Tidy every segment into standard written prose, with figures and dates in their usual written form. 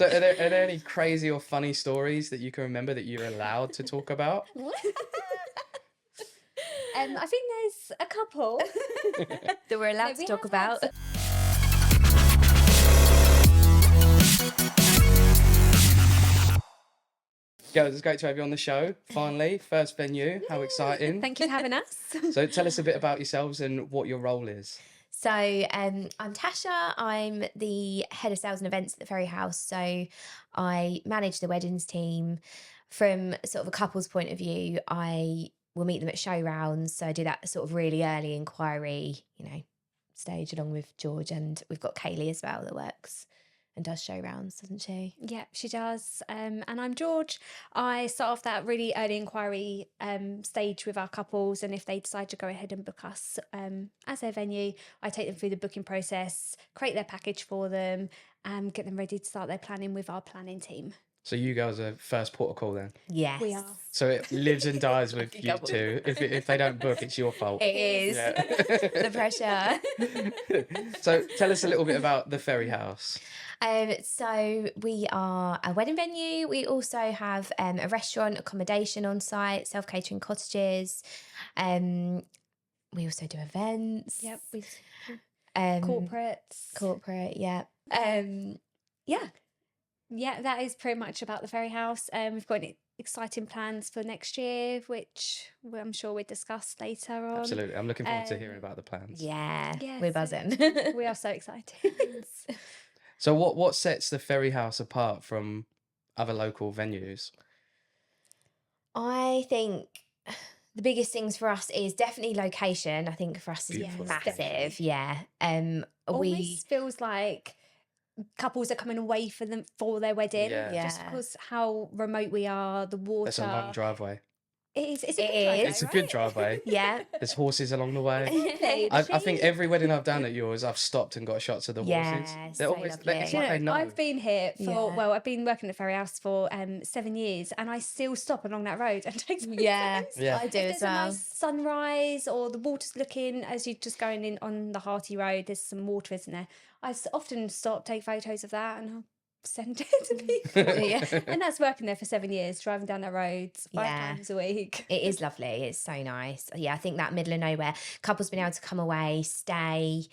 So are there any crazy or funny stories that you can remember that you're allowed to talk about? I think there's a couple that we're allowed to talk about. Girls, it's great to have you on the show. Finally, first venue. How exciting. Thank you for having us. So tell us a bit about yourselves and what your role is. So I'm Tasha. I'm the head of sales and events at the Ferry House. So I manage the weddings team. From sort of a couple's point of view, I will meet them at show rounds. So I do that sort of really early inquiry, stage along with George, and we've got Kaylee as well that works and does show rounds, doesn't she? Yeah, she does. And I'm George. I start off that really early inquiry stage with our couples, and if they decide to go ahead and book us as their venue, I take them through the booking process, create their package for them, and get them ready to start their planning with our planning team. So you guys are first port of call then? Yes. We are. So it lives and dies with you two. If they don't book, it's your fault. It is. Yeah. The pressure. So tell us a little bit about the Ferry House. So we are a wedding venue. We also have a restaurant, accommodation on site, self-catering cottages. We also do events. Yep. We Corporate, yeah. Yeah, that is pretty much about the Ferry House. We've got exciting plans for next year, which I'm sure we'll discuss later on. Absolutely. I'm looking forward to hearing about the plans. Yeah, Yes. we're buzzing. We are so excited. So what sets the Ferry House apart from other local venues? I think the biggest things for us is definitely location. I think for us is Beautiful massive. location. Yeah. Almost feels like couples are coming away for their wedding. Yeah. Just Yeah. because how remote we are, the water. That's a long driveway. It is. It's It a good driveway, is. It's a good right? driveway. Yeah. There's horses along the way. Really? I think every wedding I've done at yours, I've stopped and got shots of the Yeah, horses. so They're always lovely. it's Do you like know, they know. I've been here for Yeah. I've been working at Ferry House for 7 years, and I still stop along that road and take some Yeah, photos. Yeah. I do If as there's a well. nice sunrise or the water's looking as you're just going in on the Hearty Road, there's some water, isn't there? I often stop, take photos of that, and I'll send it to people. Yeah. And that's working there for 7 years, driving down that road 5 Yeah. times a week. It is lovely. It's so nice. Yeah, I think that middle of nowhere, couples been able to come away, stay,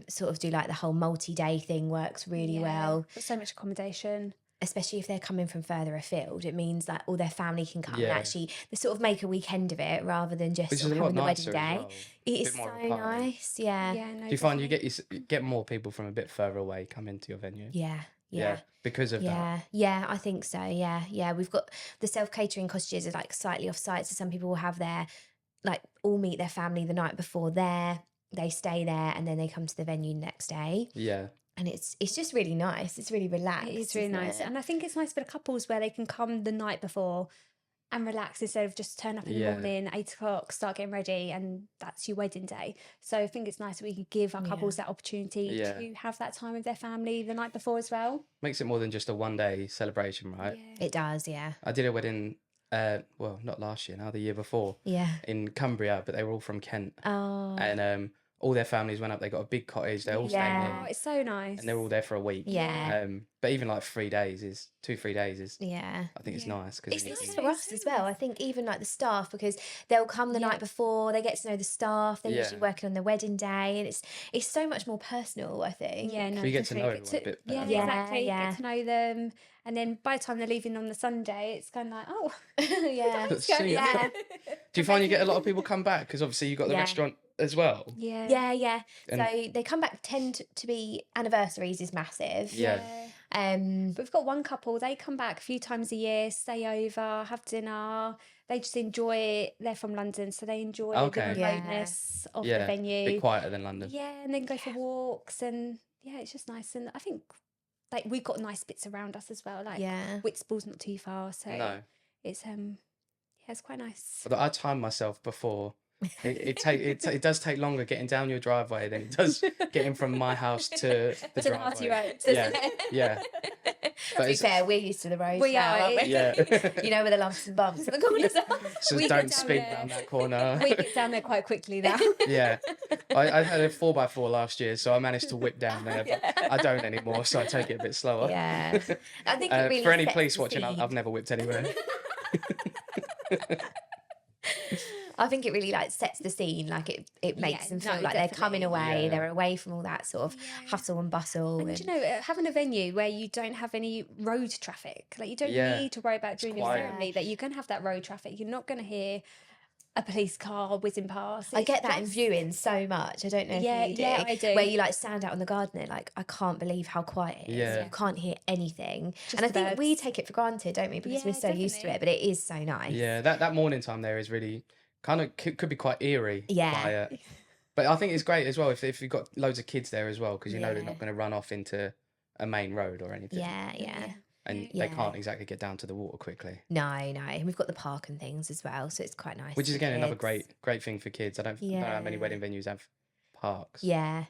sort of do like the whole multi-day thing works really Yeah, well, got so much accommodation. especially if they're coming from further afield. It means that all their family can come Yeah. and actually they sort of make a weekend of it rather than just Which is sort a of lot having the wedding nicer day. as well. It Bit is more so of a party. nice. Yeah. Yeah, no, Do you find you definitely. get more people from a bit further away come into your venue? Yeah. Because of that. Yeah, I think so. Yeah. We've got the self-catering cottages are like slightly off site. So some people will have their, like, all meet their family the night before there. They stay there and then they come to the venue next day. Yeah. And it's just really nice. It's really relaxed. It is really isn't nice. it? And I think it's nice for the couples where they can come the night before and relax instead of just turn up in the Yeah. morning, 8 o'clock, start getting ready, and that's your wedding day. So I think it's nice that we can give our couples that opportunity Yeah. to have that time with their family the night before as well. Makes it more than just a one-day celebration, right? Yeah. It does, yeah. I did a wedding, well, not last year, now the year before, Yeah. in Cumbria, but they were all from Kent. Oh, And all their families went up. They got a big cottage. They all stayed Yeah. Oh, in. it's so nice. And they're all there for a week. yeah. But even like 3 days is 2-3 days is. Yeah. I think it's Yeah. nice because It's nice for us as well. I think even like the staff, because they'll come the Yeah. night before, they get to know the staff, they're Yeah. usually working on their wedding day, and it's so much more personal, I think. Yeah, no, So you get to know definitely. everyone a bit Yeah, better. Yeah, exactly. yeah. Get to know them. And then by the time they're leaving on the Sunday, it's kind of like, oh, Yeah. let's go. See, Yeah. Do you find you get a lot of people come back? Because obviously you've got the Yeah. restaurant as well. Yeah. Yeah. And- So they come back, tend to be anniversaries is massive. Yeah. Um, But we've got one couple, they come back a few times a year, stay over, have dinner. They just enjoy it. They're from London, so they enjoy Okay. the Yeah. remoteness of Yeah. the A venue. bit quieter than London. Yeah, and then go for walks, and yeah, it's just nice. And I think like we've got nice bits around us as well. Like yeah. Whitstall's not too far, so No. it's yeah, it's quite nice. But I timed myself before. It does take longer getting down your driveway than it does getting from my house to the To the Hearty driveway. Road. Yeah, yeah. To be fair, we're used to the roads We now, are, aren't we? Yeah. You know where the lumps and bumps and the corners are. So We don't get down speed there. down that corner. We get down there quite quickly now. Yeah. I had a 4x4 last year, so I managed to whip down there, but I don't anymore, so I take it a bit slower. Yeah. I think it really for any sets police the watching, scene. I've never whipped anywhere. I think it really like sets the scene. Like it makes Yeah, them feel no, like they're coming definitely. away. Yeah. They're away from all that sort of Yeah. hustle and bustle. And you know, having a venue where you don't have any road traffic, like you don't Yeah. need to worry about during your quiet. ceremony that you're going to have that road traffic. You're not going to hear a police car whizzing past. I It's get that in just- viewing so much. I don't know if Yeah, you do. yeah, I do. Where you like stand out on the garden, like I can't believe how quiet it is. Yeah. You can't hear anything. Just and I the think we birds. take it for granted, don't we? Because we're Yeah, so used to it. But it is so nice. Yeah, that morning time there is really kind of could be quite eerie. Yeah. Quiet. But I think it's great as well if you've got loads of kids there as well, because you know they're Yeah. not going to run off into a main road or anything. Yeah. And Yeah. they can't exactly get down to the water quickly. No. And we've got the park and things as well. So it's quite nice. Which is for again another kids. great thing for kids. I don't know how many Yeah. wedding venues have parks. Yeah.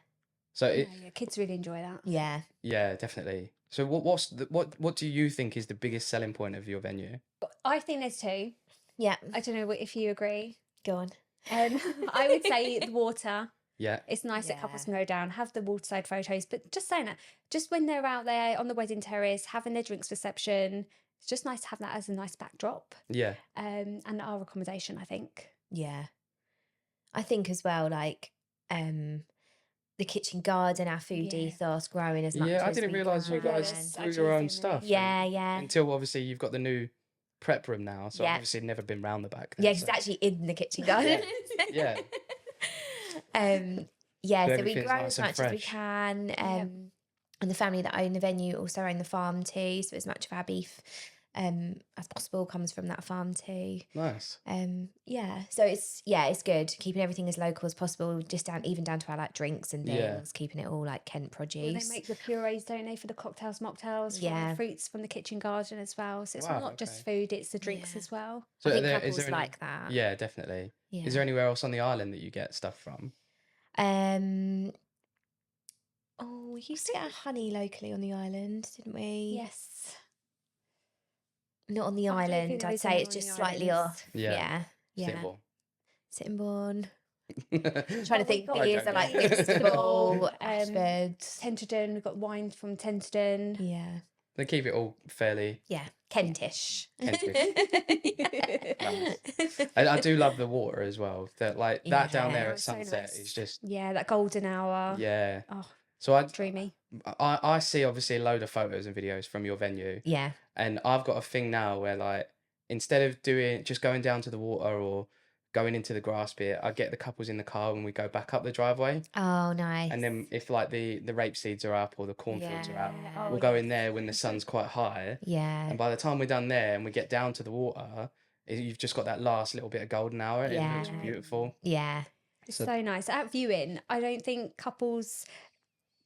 So it, Yeah, kids really enjoy that. Yeah. yeah, definitely. So what do you think is the biggest selling point of your venue? I think there's two. Yeah. I don't know if you agree. Go on. I would say the water. Yeah. It's nice that couples Yeah. can go down, have the waterside photos, but just saying that, just when they're out there on the wedding terrace having their drinks reception, it's just nice to have that as a nice backdrop. Yeah. And our accommodation, I think. Yeah. I think as well, like, the kitchen garden, our food Yeah. ethos, growing as much Yeah, I as didn't we realise you can. guys Yes, grew actually your own it's really- stuff. Yeah, yeah. Until obviously you've got the new prep room now, so Yeah. obviously never been round the back. Yeah, because it's actually in the kitchen garden. Yeah. Yeah, so we everything's grow nice as and much as we fresh. can. And the family that own the venue also own the farm too. So as much of our beef as possible comes from that farm too. Nice. Yeah. So it's good. Keeping everything as local as possible, just even down to our like drinks and things, Yeah. keeping it all like Kent Well, produce. they make the purees, don't they, for the cocktails, mocktails, from Yeah. the fruits from the kitchen garden as well. So it's Wow, not just okay. food, it's the drinks Yeah. as well. So I think is couples there any- like that. Yeah, definitely. Yeah. Is there anywhere else on the island that you get stuff from? Oh, we used to get our honey locally on the island, didn't we? Yes. Not on the I don't think island. there I'd is say anywhere it's on just the slightly islands. off. Yeah. Yeah. Sittingbourne. Sittingbourne. Trying Trying to we've think got- the years are like Okay. Whitstable, Um, Ashford. Tenterden, we've got wine from Tenterden. Yeah. They keep it all fairly. Yeah. Kentish. I do love the water as well. That that down Yeah. there at It's so sunset nice. is just Yeah, that golden hour. yeah. Oh, So dreamy. I see obviously a load of photos and videos from your venue, Yeah. and I've got a thing now where like instead of just going down to the water or going into the grass bit, I get the couples in the car when we go back up the driveway, Oh, nice. and then if like the rape seeds are up or the cornfields are up, Yeah. Oh, we'll go yes. in there when the sun's quite high, Yeah. and by the time we're done there and we get down to the water, you've just got that last little bit of golden hour. It looks Yeah. beautiful. Yeah. It's So- so nice. At viewing, I don't think couples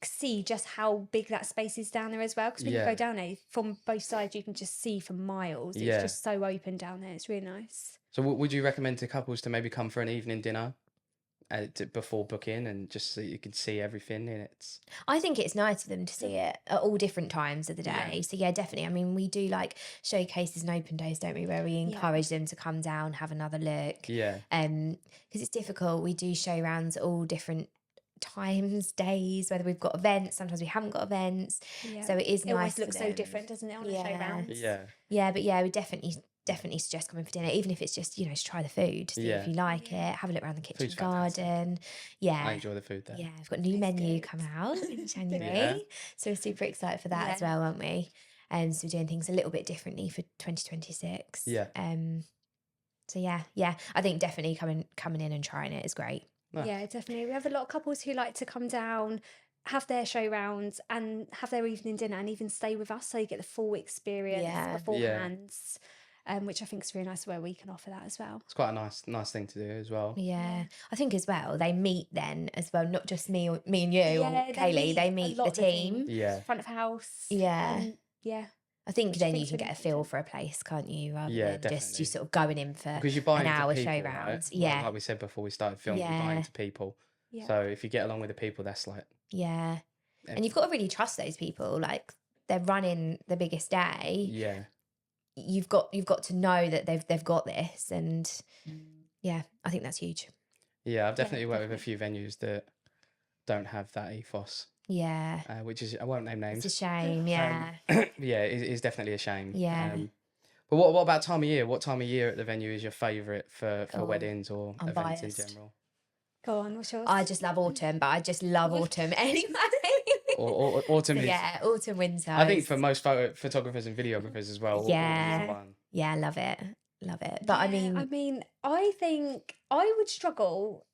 see just how big that space is down there as well. Because when you Yeah. go down there from both sides, you can just see for miles. It's Yeah. just so open down there. It's really nice. So would you recommend to couples to maybe come for an evening dinner before booking and just so you can see everything in its... I think it's nice for them to see it at all different times of the Yeah. day. So yeah, definitely. I mean, we do like showcases and open days, don't we? Where we encourage them to come down, have another look. Yeah. Because it's difficult. We do show rounds at all different times, days, whether we've got events, sometimes we haven't got events. Yeah. So it is it nice. always for looks so them. different, doesn't it, on a show Yeah. round? Yeah. Yeah, but yeah, we definitely suggest coming for dinner, even if it's just, to try the food, see Yeah. if you like it, have a look around the kitchen Food's fantastic. garden. I Yeah. enjoy the food there. Yeah, we've got a new It's menu good. come out in January. Yeah. So we're super excited for that as Yeah. well, aren't we? So we're doing things a little bit differently for 2026. Yeah. So yeah. I think definitely coming in and trying it is great. Nice. Yeah, definitely. We have a lot of couples who like to come down, have their show rounds and have their evening dinner and even stay with us so you get the full experience Yeah. beforehand, which I think is really nice where we can offer that as well. It's quite a nice thing to do as well. Yeah. I think as well, they meet then as well, not just me and you or Kaylee, they a meet the lot team. Yeah. Front of house. Yeah. Yeah. I think Which I then think you is can really get a feel important. for a place, can't you? Rather Yeah, than just definitely. you sort of going in for Because you buy an into hour people, show right? rounds. Like- Yeah. Like we said before we started filming, you buy Yeah. into people. Yeah. So if you get along with the people, that's like... Yeah. And you've got to really trust those people. Like they're running the biggest day, Yeah. you've got to know that they've got this, and yeah, I think that's huge. Yeah, I've definitely worked with a definitely. few venues that don't have that ethos, Yeah, which is, I won't name it's a names. shame. Yeah, Yeah, it is definitely a shame. Yeah. But what about time of year? What time of year at the venue is your favourite for Oh, weddings or I'm events in biased. general? Go on, what's yours? I just love autumn, but I just love autumn anyway. Or autumn So is. yeah, autumn, winter. I think for most photographers and videographers as well. Yeah. Autumn's fun. Yeah, love it. But I mean, I think I would struggle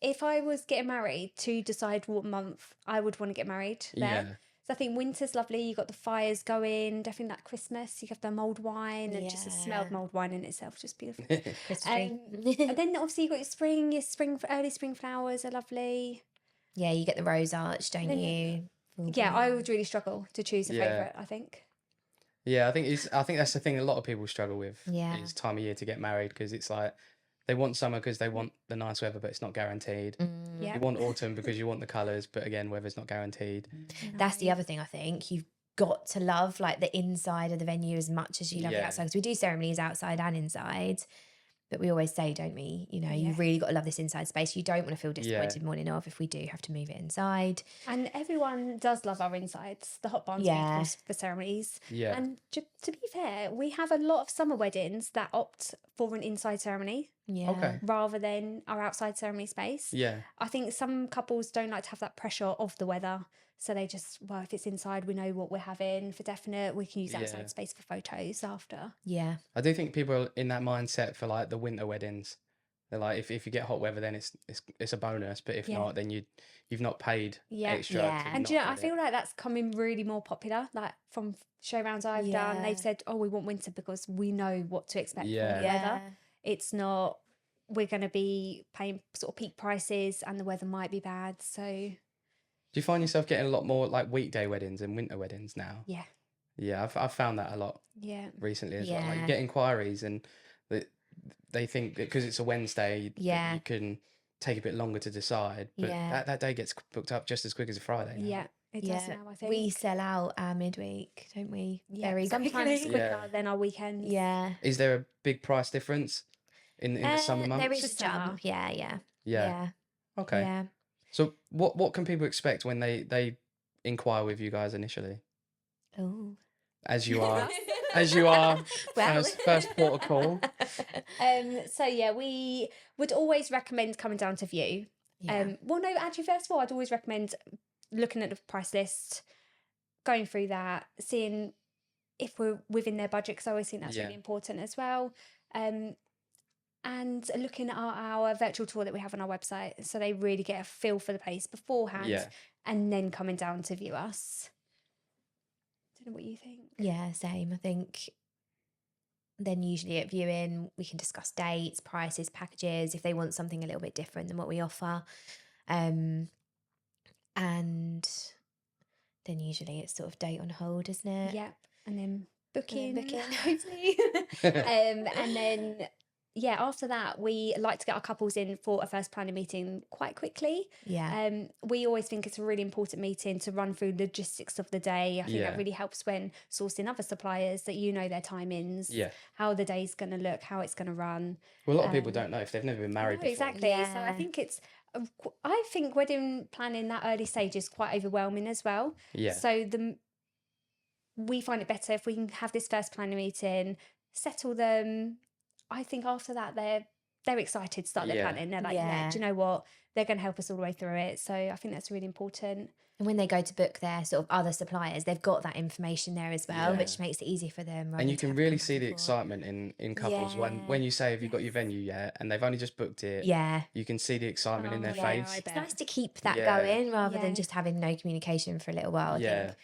if I was getting married to decide what month I would want to get married there. Yeah. So I think winter's lovely. You got the fires going, definitely that Christmas. You have the mulled wine, and just the smell of Yeah. mulled wine in itself, just beautiful. Christmas tree. And then obviously you got your early spring flowers are lovely. Yeah, you get the rose arch, don't Then- you? Yeah, I would really struggle to choose a Yeah. favourite, I think. Yeah, I think that's the thing a lot of people struggle with. Yeah. Is time of year to get married, because it's like they want summer because they want the nice weather, but it's not guaranteed. Yeah. You want autumn because you want the colours, but again, weather's not guaranteed. That's the other thing, I think. You've got to love like the inside of the venue as much as you love the Yeah. outside, because we do ceremonies outside and inside. But we always say, don't we? You know, you Yeah. really got to love this inside space. You don't want to feel disappointed morning of if we do have to move it inside. And everyone does love our insides. The hot barn's Yeah. beautiful for ceremonies. Yeah. And to be fair, we have a lot of summer weddings that opt for an inside ceremony Yeah. Okay. rather than our outside ceremony space. Yeah. I think some couples don't like to have that pressure of the weather. So they just, well, if it's inside, we know what we're having for definite. We can use outside Yeah. space for photos after. Yeah. I do think people are in that mindset for like the winter weddings. They're like, if you get hot weather, then it's a bonus. But if Yeah. not, then you've not paid Yeah. extra. Yeah. to And not do you know, I get feel it. like that's coming really more popular. Like from show rounds I've done, Yeah. they've said, oh, we want winter because we know what to expect Yeah. from the weather. Yeah. It's not, we're going to be paying sort of peak prices and the weather might be bad. So, Do you find yourself getting a lot more like weekday weddings and winter weddings now? yeah. Yeah, I've found that a lot Yeah. recently as well. Like you Yeah. get inquiries and they think that because it's a Wednesday, that Yeah. you can take a bit longer to decide. But Yeah. that day gets booked up just as quick as a Friday now. Yeah. It does Yeah. now, I think. We sell out our midweek, don't we? yeah, Very sometimes quickly. quicker Yeah. than our weekends. Yeah. Is there a big price difference in the summer months? There is Just a jump. summer. Yeah. Yeah. Yeah. Okay. Yeah. So what can people expect when they inquire with you guys initially? Oh. As you are Well. first port of call. So yeah, we would always recommend coming down to view. Yeah. Well, no, actually, first of all, I'd always recommend looking at the price list, going through that, seeing if we're within their budget, because I always think that's Yeah. really important as well. And looking at our virtual tour that we have on our website, so they really get a feel for the place beforehand, Yeah. and then coming down to view us. Don't know what you think. Yeah, same. I think then usually at viewing we can discuss dates, prices, packages, if they want something a little bit different than what we offer. And then usually it's sort of date on hold, isn't it? Yeah, and then booking, booking. hopefully. And then yeah, after that we like to get our couples in for a first planning meeting quite quickly. Yeah. We always think it's a really important meeting to run through logistics of the day. I think Yeah. that really helps when sourcing other suppliers, that you know their timings, Yeah. how the day's going to look, how it's going to run. Well, a lot of people Um, don't know if they've never been married No, before. exactly. So I Yeah. think I think wedding planning that early stage is quite overwhelming as well. Yeah. So we find it better if we can have this first planning meeting, settle them. I think after that they're excited to start their Yeah. planning. They're like, yeah, Yeah. do you know what? They're going to help us all the way through it. So I think that's really important. And when they go to book their sort of other suppliers, they've got that information there as well, Yeah. which makes it easier for them. rather And you than to can have really come see the before. excitement in couples when you say, have you got your venue yet? And they've only just booked it. Yeah. You can see the excitement in their Oh, yeah, face. I It's bet. nice to keep that Yeah. going rather Yeah. than just having no communication for a little while, I Yeah. think.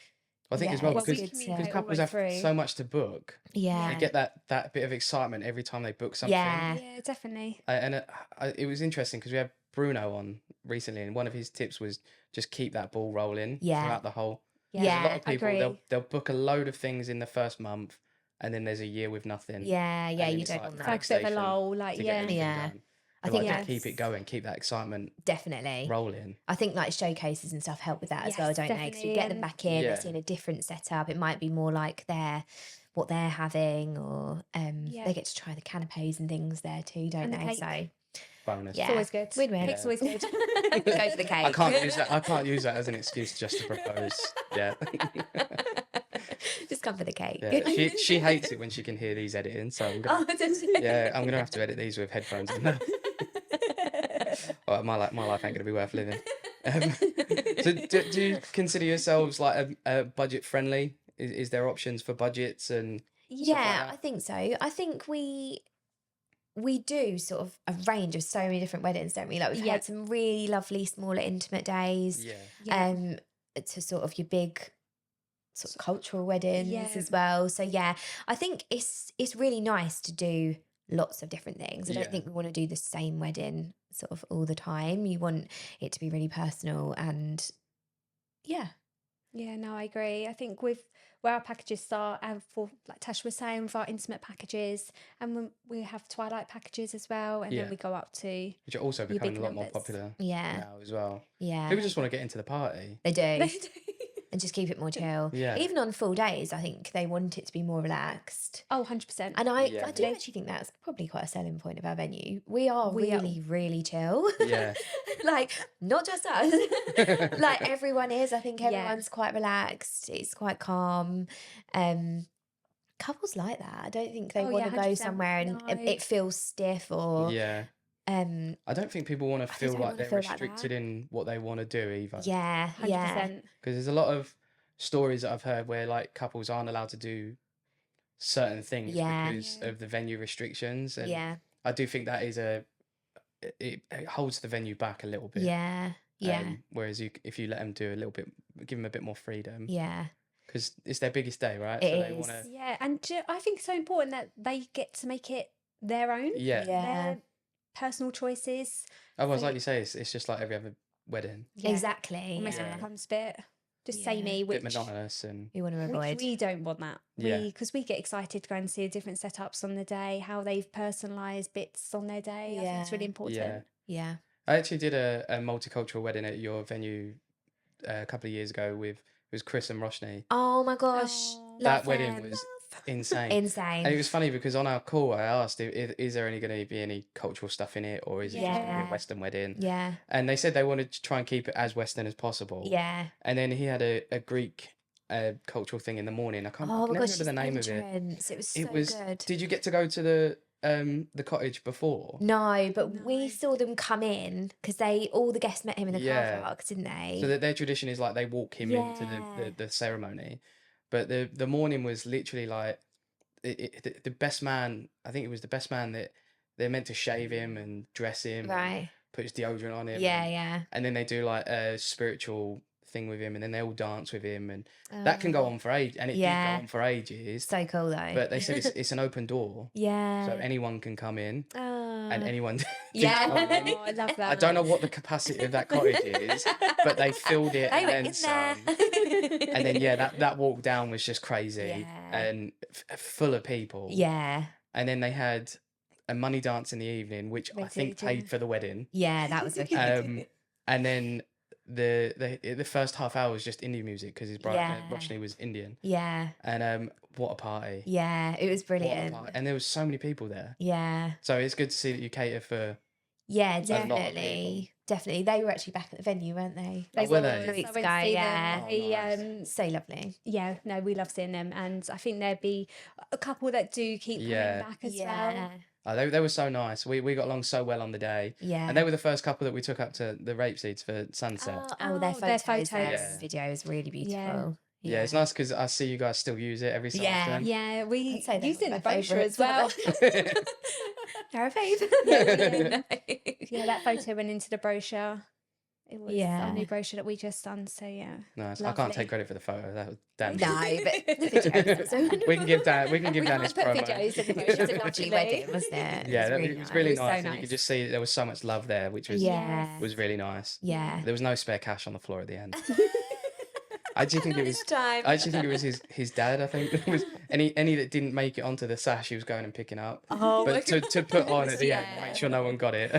I think Yeah, as well, it's because good to- communicate all the couples way have through. so much to book. Yeah. They get that bit of excitement every time they book something. Yeah. Yeah, definitely. It was interesting because we had Bruno on recently, and one of his tips was just keep that ball rolling Yeah. throughout the whole. Yeah, A lot Yeah, of people agree. they'll book a load of things in the first month, and then there's a year with nothing. Yeah, then you it's don't like want Like that. a bit of a Station lull, like to get yeah. anything Yeah. done. I But, think like, that's just keep it going, keep that excitement definitely. rolling. I think like showcases and stuff help with that as well, Yes, don't they? Because we definitely, get them and back in, they're Yeah. seeing a different setup. It might be more like what they're having, or Yeah. they get to try the canapes and things there too, don't And the they? cake. So Bonus. yeah, It's always good. win-win. Cake's always good. Go for the cake. I can't use that. I can't use that as an excuse just to propose. Yeah. Just come for the cake. Yeah. She hates it when she can hear these editing, so I'm gonna, I'm gonna have to edit these with headphones in now. My life ain't gonna be worth living. So do you consider yourselves like a budget friendly? Is there options for budgets and Yeah, that? I think so. I think we do sort of a range of so many different weddings, don't we? Like we've Yeah. had some really lovely, smaller, intimate days. Yeah. To sort of your big sort of cultural weddings Yeah. as well. So yeah, I think it's really nice to do lots of different things. I don't Yeah. think we want to do the same wedding sort of all the time. You want it to be really personal and yeah. Yeah, no, I agree. I think with where our packages start, and for like Tash was saying, with our intimate packages, and when we have twilight packages as well, and Yeah. then we go up to Which are also your becoming big a lot more numbers. popular Yeah. now as well. Yeah. People just want to get into the party. They do. And just keep it more chill. Yeah. Even on full days, I think they want it to be more relaxed. Oh, 100%. And I Yeah. do actually think that's probably quite a selling point of our venue. We are We are- really, really chill. Yeah. Like, not just us. Like, everyone is. I think Yeah. everyone's quite relaxed. It's quite calm. Couples like that. I don't think they Oh, want yeah, to go 100%. somewhere and No. it feels stiff or... Yeah. Um, I don't think people want to I feel don't like wanna they're feel like restricted that. in what they want to do either. yeah, 100%. yeah. Because there's a lot of stories that I've heard where like couples aren't allowed to do certain things Yeah. because Yeah. of the venue restrictions, and Yeah, I do think that is it holds the venue back a little bit. yeah, yeah, Whereas if you let them do a little bit, give them a bit more freedom, yeah. because it's their biggest day, right? It so they is. want to. Yeah, and I think it's so important that they get to make it their own, Yeah. Yeah. their personal choices. Otherwise, So- like you say, it's just like every other wedding, Yeah. Exactly. Almost Yeah. becomes a bit just Yeah. samey, a bit which monotonous, and We want to which avoid. we don't want that. Yeah. Because we get excited to go and see the different setups on the day, how they've personalised bits on their day. I think it's really Yeah. important. yeah. Yeah. I actually did a multicultural wedding at your venue a couple of years ago with it was Chris and Roshni. Oh my gosh. Oh. That Love wedding them. was insane. Insane. And it was funny because on our call, I asked, is there going to be any cultural stuff in it, or is it just going to be Yeah. a Western wedding? Yeah. And they said they wanted to try and keep it as Western as possible. Yeah. And then he had a Greek cultural thing in the morning. I Oh can my never gosh. remember the name his of it. entrance. It was so It was. good. Did you get to go to the cottage before? No, but we No. saw them come in because all the guests met him in the Yeah. car park, didn't they? So that their tradition is like they walk him into Yeah. the ceremony, but the morning was literally like the best man. I think it was the best man that they're meant to shave him and dress him, and Right. put his deodorant on him. Yeah, yeah. And then they do like a spiritual thing with him, and then they all dance with him, and that can go Oh, on for age, and it did Yeah. go on for ages. So cool though. But they said it's an open door, yeah. so anyone can come in, and Oh. anyone. did Yeah. come in. Oh, I love that. I don't know what the capacity of that cottage is, but they filled it They and were then in some. there. And then that walk down was just crazy Yeah. and full of people. Yeah. And then they had a money dance in the evening, which They I think did, yeah. paid for the wedding. Yeah, that was wicked. And then the first half hour was just Indian music because his bride Yeah. Roshni was Indian. Yeah. And what a party! Yeah. It was What a brilliant. party. And there was so many people there. Yeah. So it's good to see that you cater for. Yeah, lot of definitely. Definitely. They were actually back at the venue, weren't they? Oh, were they? 2 weeks I went ago, to see them. yeah. Oh, They, nice. So lovely. yeah, no, we love seeing them, and I think there'd be a couple that do keep Yeah. coming back as Yeah. well. Oh, they were so nice. We got along so well on the day. Yeah. And they were the first couple that we took up to the rape seeds for sunset. Oh, their Oh, photos. their Their photos. video is really beautiful. Yeah. Yeah, it's nice because I see you guys still use it every so Yeah. often. Yeah, we I'd say they're used it in my the brochure favourites, as well. They're a fave. Yeah, that photo went into the brochure. It was Yeah. our new brochure that we just done. So yeah, Nice. I can't Lovely. take credit for the photo. That was Dan. No, but the videos. we can give Dan. We can give We Dan can't his put promo. videos in the It was brochure, a lovely unfortunately. wedding, wasn't it? Yeah, it was really It was so nice, and you nice. could just see that there was so much love there, which was Yeah. was really nice. Yeah. There was no spare cash on the floor at the end. I actually think Not it was. this time. I actually think it was his dad. I think it was any that didn't make it onto the sash. He was going and picking up. Oh, But to put on at the end, Yeah. make sure no one got it.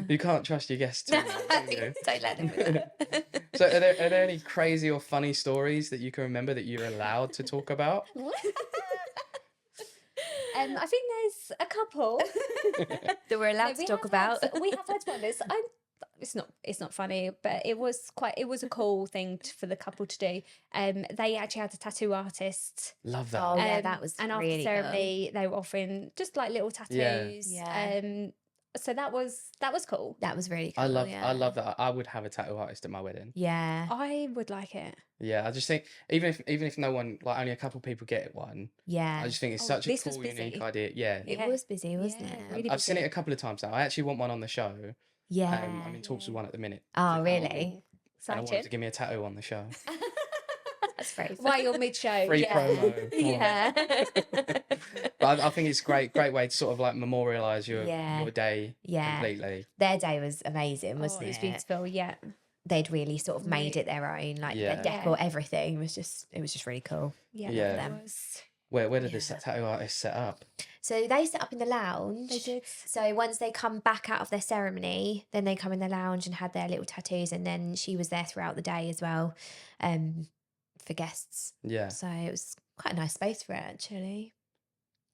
You can't trust your guests too much, do you? Don't let them do that. So are there any crazy or funny stories that you can remember that you're allowed to talk about? I think there's a couple. That we're allowed to talk about. We have had one. It's not funny, but it was a cool thing for the couple to do. They actually had a tattoo artist. Love that. Oh, yeah, that was and after really ceremony, they were offering just like little tattoos. Yeah. So that was cool. That was really cool. I love yeah. that. I would have a tattoo artist at my wedding. Yeah. I would like it. Yeah, I just think even if no one, like only a couple people get one, Yeah. I just think it's Oh, such a this was cool, busy. unique idea. Yeah, It Yeah. was busy, wasn't Yeah, it? really I've seen it busy. a couple of times now. I actually want one on the show. Yeah. I'm in talks with one at the minute. Oh, really? And I want Exciting. to give me a tattoo on the show. That's very fun. While you're mid-show. Free yeah. promo. Yeah. But I think it's great way to sort of like memorialise your day Yeah. completely. Their day was amazing, wasn't It was it? beautiful, yeah. They'd really sort of made it their own, like Yeah. their decor, everything. It was just really cool. Yeah. Yeah. It was. Where did the Yeah. tattoo artist set up? So they set up in the lounge. They did. So once they come back out of their ceremony, then they come in the lounge and had their little tattoos, and then she was there throughout the day as well, for guests. Yeah, So it was quite a nice space for it, actually.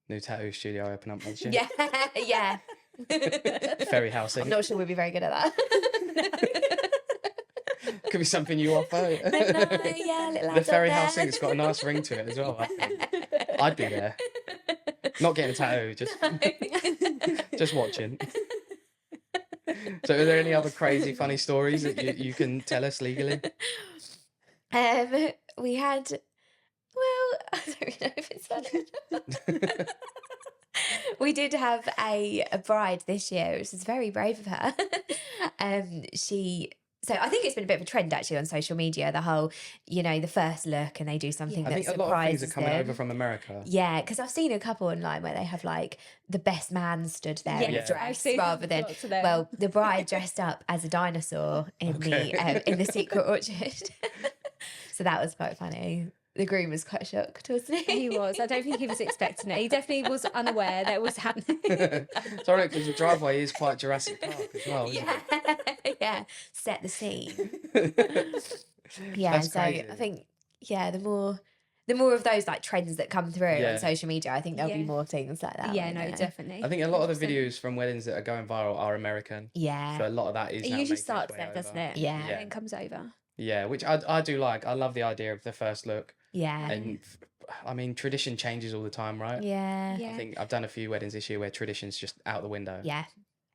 new tattoo studio open up next year. Yeah, yeah. Ferry House Inn. I'm not sure we'll be very good at that. Could be something you offer. Yeah, little The Ferry add-on House there. Inn's got a nice ring to it as well. I think. I'd be there, not getting a tattoo, just watching. So, are there any other crazy, funny stories that you can tell us legally? We had, well, I don't really know if it's funny. We did have a bride this year, which is very brave of her. So I think it's been a bit of a trend actually on social media, the whole, the first look, and they do something I that think a lot of things surprises are coming them. over from America. Yeah, because I've seen a couple online where they have like the best man stood there in Yeah. a dress I've seen rather than, lots of them. well, the bride dressed up as a dinosaur in the secret orchard. So that was quite funny. The groom was quite shocked, wasn't he? He was. I don't think he was expecting it. He definitely was unaware that it was happening. Sorry, because the driveway is quite Jurassic Park as well, isn't Yeah, set the scene. it? Yeah, That's so crazy. I think the more of those like trends that come through Yeah. on social media, I think there'll be Yeah. more things like that. Yeah, won't no, there? definitely. I think a lot of the 100%. videos from weddings that are going viral are American. Yeah. So a lot of that is It now usually making its starts way there, doesn't over. it? Yeah. And then comes over. Yeah, which I do like. I love the idea of the first look. Yeah. And I mean, tradition changes all the time, right? Yeah. Yeah. I think I've done a few weddings this year where tradition's just out the window, Yeah.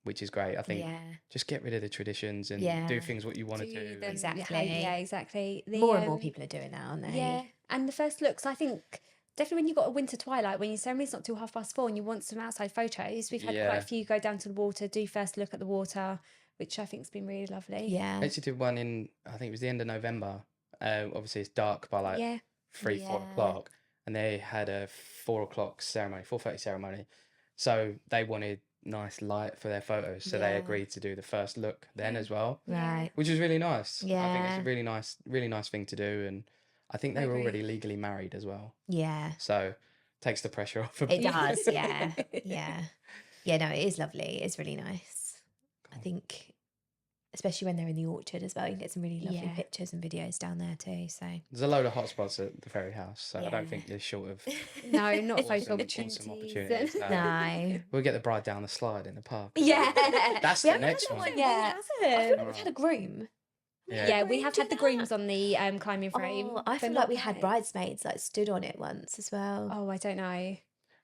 which is great. I think Yeah. just get rid of the traditions and Yeah. do things what you want to Do do. them- and- Exactly. Yeah, exactly. The, More and more people are doing that, aren't they? Yeah, and the first looks, I think, definitely when you've got a winter twilight, when your ceremony's not till 4:30 and you want some outside photos, we've had quite Yeah. a few go down to the water, do first look at the water, which I think's been really lovely. Yeah. I actually did one in, I think it was the end of November. Obviously, it's dark by like Yeah. 4 Yeah. o'clock, and they had a 4 o'clock ceremony, 4:30 ceremony. So they wanted nice light for their photos, so they Yeah. agreed to do the first look then as well, Right. which was really nice. I think Yeah. it's a really nice thing to do, and I think they I were agree. already legally married as well, Yeah. so takes the pressure off a It bit. does. Yeah. Yeah. Yeah. No, it is lovely. It's really nice. I Cool. think, especially when they're in the orchard as well, you can get some really lovely Yeah. pictures and videos down there too. So There's a load of hotspots at the Ferry House, so I Yeah. don't think they're short of. No, not Awesome- photo awesome opportunities. no. no. We'll get the bride down the slide in the park. Yeah. That's We the haven't next had one. Yeah. I feel Yeah. like we've had a groom. Yeah, we have had the do grooms that? on the climbing frame. Oh, I but feel not like we had brides. bridesmaids like stood on it once as well. Oh, I don't know.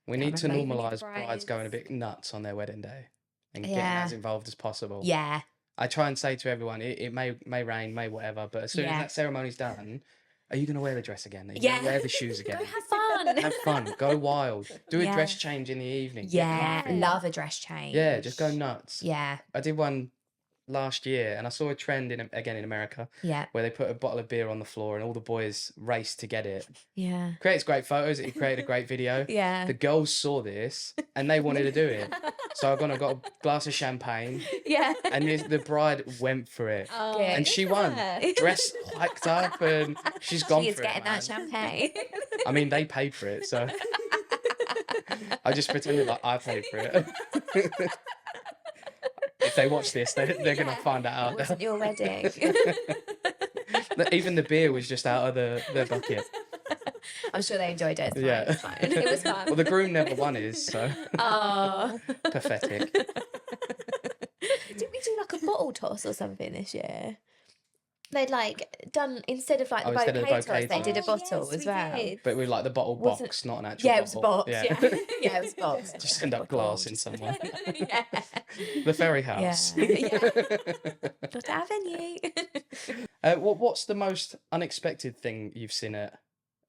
We need to remember. normalise brides going a brides. bit nuts on their wedding day and getting Yeah. as involved as possible. Yeah. I try and say to everyone, it may rain, may whatever, but as soon Yeah. as that ceremony's done, are you going to wear the dress again? Are you Yeah. going to wear the shoes again? Go have fun. Have fun, go wild, do a Yeah. dress change in the evening. get Yeah. comfy. Love a dress change. Yeah, just go nuts. Yeah. I did one last year, and I saw a trend again in America Yeah. where they put a bottle of beer on the floor and all the boys raced to get it. Yeah. Creates great photos. It created a great video. Yeah. The girls saw this and they wanted to do it. So I got a glass of champagne, Yeah. and the bride went for it. Oh, Good. And she won. Dressed, hiked up, and she's gone She is for getting it, that man. champagne. I mean, they paid for it, so I just pretended like I paid for it. If they watch this, they're going to find that It out. wasn't your wedding. Even the beer was just out of the bucket. I'm sure they enjoyed it. It's fine. Yeah. It's fine. It was fun. Well, the groom never won his, so Oh. pathetic. Did we do like a bottle toss or something this year? They'd like done, instead of like the Instead of the bouquet toss, bouquet they did a toss. bottle as well. But with like the bottle Wasn't- box, not an actual Yeah, it was a bottle. box. Yeah, yeah, it was a box. Just end up glass in somewhere. Yeah. The Ferry House. Yeah. Not Avenue. What's the most unexpected thing you've seen at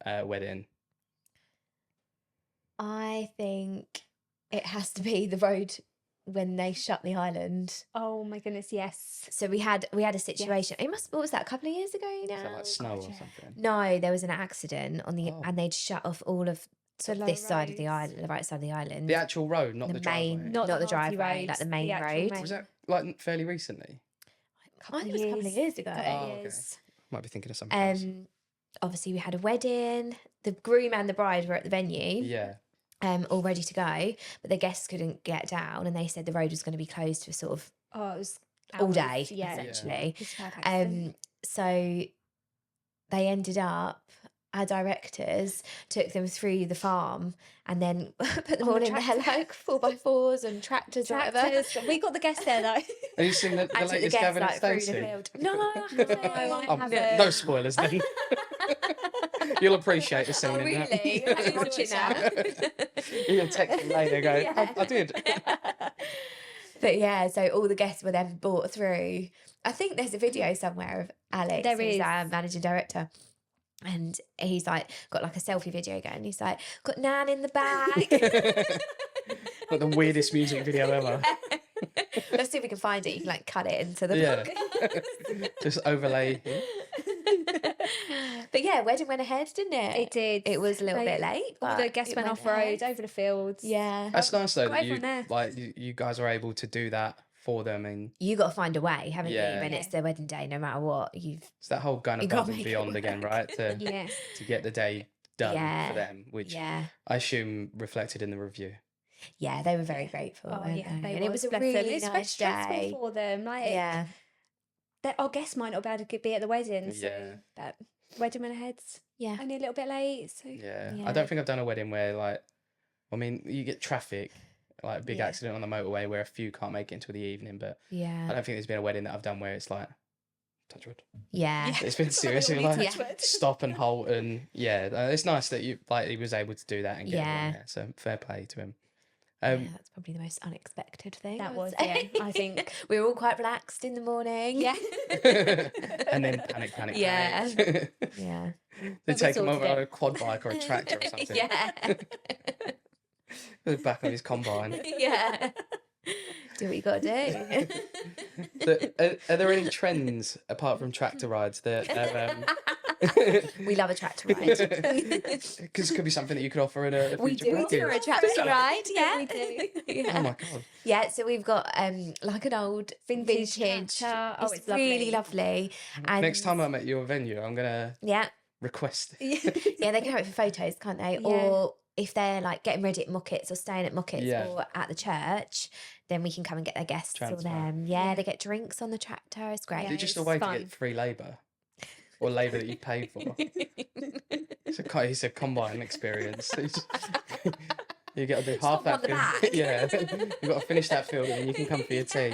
a wedding? I think it has to be the road when they shut the island. Oh my goodness, yes. So we had a situation. It must, what was that, a couple of years ago Is now? that like snow or yeah. something? No, there was an accident on the Oh. and they'd shut off all of The lower this side of the roads. island, the right side of the island. The actual road, not the, main, driveway. not the marquee driveway, roads, like the main actual road. main- Was that like fairly recently? I think it was a couple of years ago. Oh, okay. Years. Might be thinking of something else. Obviously we had a wedding. The groom and the bride were at the venue. Yeah. All ready to go, but the guests couldn't get down, and they said the road was going to be closed for sort of Oh, it was all hours, day, Yeah. essentially. It's a bad accident. So they ended up, our directors took them through the farm and then put them On all the in their tractor. like 4x4s and tractors, or whatever. Tractors. We got the guests there though. Have you seen the And took the latest guests Gavin and like through the Stacey? field. No, I Oh, haven't. no spoilers then. You'll appreciate the scene. Oh, in that. really? Are you watching now? You're going to text them later and go, Yeah. I did. But yeah, so all the guests were then brought through. I think there's a video somewhere of Alex, There who's is. our managing director. And he's like got like a selfie video going. He's like, got Nan in the back. Like the weirdest music video ever. Let's see if we can find it. You can like cut it into the Yeah. book. Just overlay. But yeah, wedding went ahead, didn't it? It did. It was a little They- bit late. All but the guests it went off road, ahead. over the fields. Yeah. That's nice though Got that you everyone there. like you guys are able to do that for them, and You got to find a way, haven't Yeah. you? When it's their wedding day, no matter what, you've it's that whole going You gotta above and make it beyond again, work. right? To Yeah. to get the day done Yeah. for them, which yeah. I assume reflected in the review. Yeah, they were very grateful. Oh weren't yeah, they? they And it was a bless them. really It's nice stressful day. for them. Like, Yeah. our guests might not be able to be at the wedding. So Yeah. that wedding went ahead Yeah. only a little bit late. So Yeah. Yeah. I don't think I've done a wedding where like, I mean, you get traffic, like a big Yeah. accident on the motorway where a few can't make it until the evening, but I Yeah. don't think there's been a wedding that I've done where it's like, touch wood. Yeah. It's been seriously Sorry, like touch wood. stop and halt, and yeah, it's nice that he was able to do that and get everyone Yeah. there. So fair play to him. Yeah, that's probably the most unexpected thing. That I would was, say. yeah, I think. we were all quite relaxed in the morning. yeah. And then panic. Yeah. panic. Yeah. They we take him sorted over on it. a quad bike or a tractor or something. Yeah. The back of his combine. Yeah. Do what you got to do. So, are there any trends apart from tractor rides that We love a tractor ride. because it could be something that you could offer in a We future do package. offer a tractor ride, yeah. We do. Yeah. Oh my god. Yeah, so we've got like an old Vintage vintage. tractor. Oh, it's really lovely. And Next time I'm at your venue, I'm gonna yeah, request. yeah, they can have it for photos, can't they? Yeah. Or if they're like getting ready at Muckets or staying at Muckets Yeah. or at the church, then we can come and get their guests or Transfer. them. Yeah, they get drinks on the tractor. It's great. Is Yeah. it just a it's way to fun. get free labour? Or labour that you pay for? It's a combine experience. You got to do half Stop on that the field. back. Yeah. You've got to finish that field and then you can come for your tea.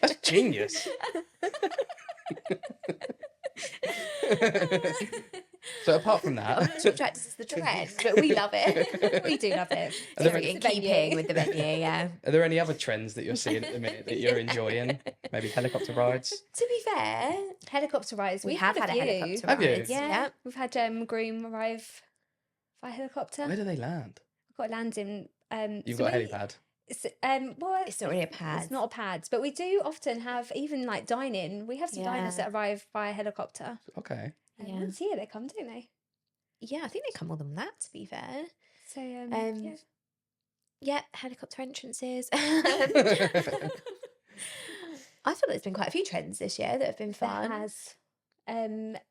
That's genius. So apart from I'm that, not sure tractors is the trend, but we love it. We do love it. Are there It's any- in keeping with the venue, yeah. are there any other trends that you're seeing at the minute that you're enjoying? Maybe helicopter rides? To be fair, Helicopter rides. we We've have had a few. helicopter Have you? ride. Yeah. We've had groom arrive by helicopter. Where do they land? We've got land in. You've so got a we- helipad. Well, It's not really a pad. It's not a pad, but we do often have even like dining. We have some diners that arrive via helicopter. Okay. Yeah. Once a year they come, don't they? Yeah, I think they come more than that, to be fair. So Yeah, helicopter entrances. I feel like there's been quite a few trends this year that have been fun. There has.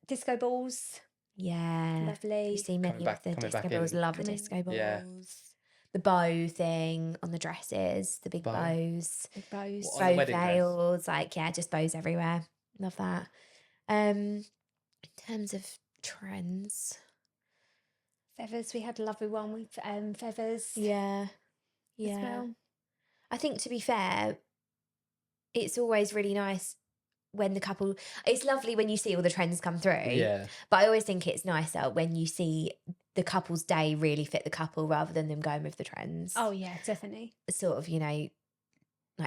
Disco balls. Yeah. Lovely. You see many of the coming disco back balls. in. Love the disco balls. Yeah. The bow thing on the dresses, the big bows. Big bows. What, on the Bow wedding dress? veils, like, yeah, just bows everywhere. Love that. In terms of trends. Feathers. We had a lovely one with feathers. Yeah. As Yeah. well. I think, to be fair, it's always really nice when the couple, it's lovely when you see all the trends come through. Yeah. But I always think it's nicer when you see the couple's day really fit the couple rather than them going with the trends. Oh yeah, definitely. Sort of, like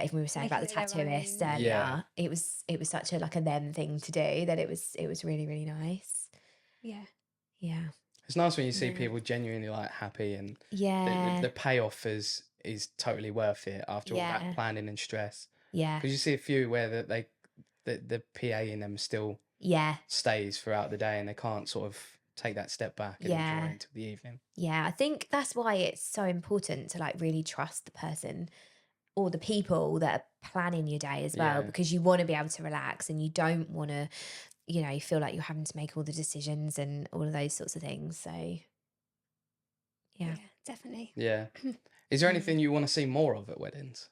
even we were saying about the Making it their tattooist own. earlier, Yeah. it was such a like a them thing to do that it was really, really nice. Yeah. Yeah. It's nice when you see Yeah. people genuinely like happy and Yeah. the payoff is totally worth it after all Yeah. that planning and stress. Yeah. Because you see a few where the PA in them still Yeah. stays throughout the day and they can't sort of take that step back and Yeah. enjoy it until the evening. Yeah, I think that's why it's so important to like really trust the person or the people that are planning your day as well, Yeah. because you want to be able to relax and you don't want to, feel like you're having to make all the decisions and all of those sorts of things. So, yeah. Definitely. Yeah. Is there anything you want to see more of at weddings?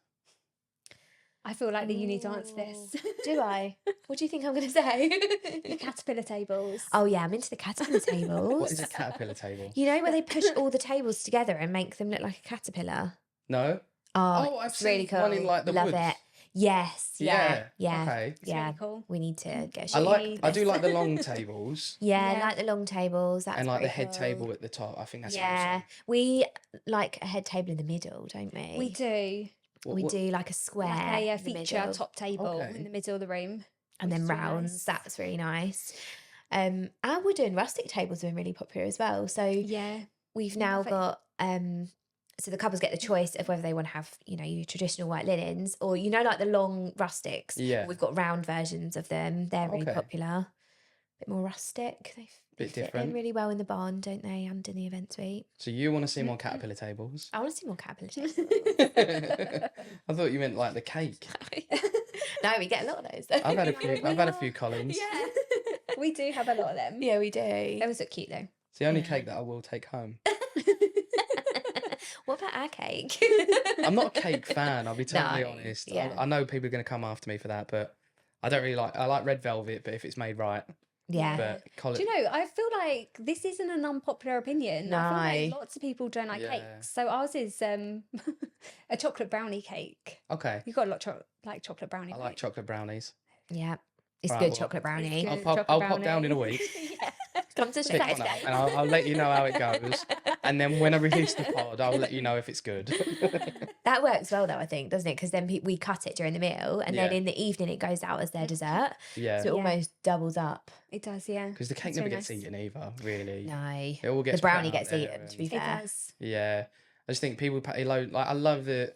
I feel like that you need to answer this. Do I? What do you think I'm going to say? The caterpillar tables. Oh, yeah, I'm into the caterpillar tables. What is a caterpillar table? You know where they push all the tables together and make them look like a caterpillar? No? Oh, I've it's really seen cool. one in like the Love woods. it. Yes. Yeah. Yeah. Okay. It's Yeah. really cool. We need to get a I shoot. do like the long tables Yeah, Yeah. like the long tables. That's and like the pretty head cool. table at the top. I think that's Yeah, awesome. we like a head table in the middle, don't we? We do. We do like a square, Like a in the feature middle, top table Okay. in the middle of the room. and then which is really rounds. nice. That's really nice. And we're doing rustic tables have been really popular as well. So Yeah. we've now love it. got so the couples get the choice of whether they want to have, your traditional white linens or, like the long rustics. Yeah. We've got round versions of them. They're really Okay. popular. Bit more rustic. They Bit fit in different. really well in the barn, don't they? And in the event suite. So you want to see more caterpillar tables? I want to see more caterpillar tables. I thought you meant like the cake. No, we get a lot of those. Though. I've had a few Collins. Yeah. We do have a lot of them. Yeah, we do. Those look cute though. It's the only cake that I will take home. What about our cake? I'm not a cake fan, I'll be totally No, honest. yeah. I know people are going to come after me for that, but I don't really I like red velvet, but if it's made right. Yeah. But Do you know, I feel like this isn't an unpopular opinion. I feel like No. lots of people don't like Yeah. cakes. So ours is a chocolate brownie cake. okay. You've got a lot like chocolate brownie. I like cake. chocolate brownies. Yeah. It's Right, good well, chocolate brownie. good. I'll chocolate pop down brownie. in a week, Yeah. Come to pick Sheffield. one up, and I'll let you know how it goes. And then when I release the pod, I'll let you know if it's good. That works well though, I think, doesn't it? Because then we cut it during the meal and then Yeah. in the evening it goes out as their dessert. Yeah. So it Yeah. almost doubles up. It does, yeah. Because the cake It's never really gets nice. eaten either, really. No. It all gets The brownie put out gets there eaten, to be and- It fair. does. Yeah. I just think people pay low. Like I love the